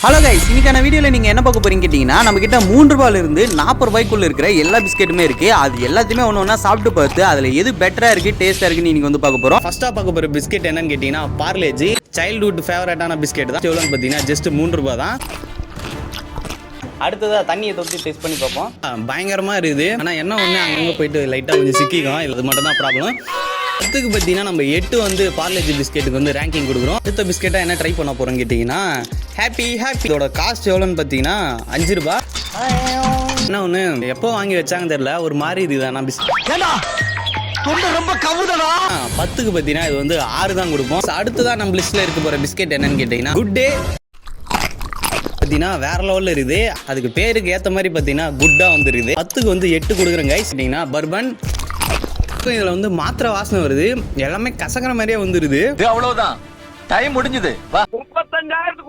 Hello guys, இன்னைக்கான வீடியோவில் நீங்கள் என்ன பார்க்க போறீங்க கேட்டிங்கன்னா, நம்ம கிட்ட 3 ரூபாயிலிருந்து 40 ரூபாய்க்குள்ள இருக்கிற எல்லா பிஸ்கெட்டுமே இருக்குது. அது எல்லாத்தையுமே ஒன்று சாப்பிட்டு பார்த்து அதில் எது பெட்டராக இருக்குது, டேஸ்ட்டாக இருக்குன்னு நீங்கள் வந்து பார்க்க போகிறோம். ஃபஸ்ட்டாக பார்க்க போகிற பிஸ்கெட் என்னன்னு கேட்டிங்கன்னா, பார்லேஜி சைல்ட்ஹுட் ஃபேவரட்டான பிஸ்கெட் தான். எவ்வளோன்னு பார்த்தீங்கன்னா ஜஸ்ட் 3 ரூபா தான். அடுத்ததாக தண்ணியை தொட்டு டெஸ்ட் பண்ணி பார்ப்போம். பயங்கரமாக இருக்குது. ஆனால் என்ன ஒன்று அங்கங்கே போயிட்டு லைட்டாக கொஞ்சம் சிக்கிக்கும். இது மட்டும் தான் ப்ராப்ளம். அடுத்துக்கு பார்த்தீங்கன்னா நம்ம 8 வந்து பார்லேஜி பிஸ்கெட்டுக்கு வந்து ரேங்கிங் கொடுக்குறோம். அடுத்த பிஸ்கெட்டாக என்ன ட்ரை பண்ண போகிறோம்னு கேட்டிங்கன்னா ஹாப்பி. இதோட காஸ்ட் எவ்வளோன்னு பார்த்தீங்கன்னா 5 ரூபா. என்ன ஒன்று எப்போ வாங்கி வச்சாங்கன்னு தெரியல, ஒரு மாதிரி இதுதானா பிஸ்கெட் ரொம்ப கவுதடா. 10க்கு பார்த்தீங்கன்னா இது வந்து 6 தான் கொடுப்போம். அடுத்ததான் நம்ம லிஸ்ட்டில் இருக்க போகிற பிஸ்கெட் என்னன்னு கேட்டிங்கன்னா குட் டே. பார்த்தீங்கன்னா வேற லெவலில் இருக்குது. அதுக்கு பேருக்கு ஏற்ற மாதிரி பார்த்தீங்கன்னா குட்டாக வந்துருக்குது. 10க்கு வந்து 8 கொடுக்குறேன் கைஸ். பார்த்தீங்கன்னா பர்பன். இதில் வந்து மாத்திரை வாசனை வருது, எல்லாமே கசக்கிற மாதிரியே வந்துருது. அவ்வளவுதான், டைம் முடிஞ்சது. 35,000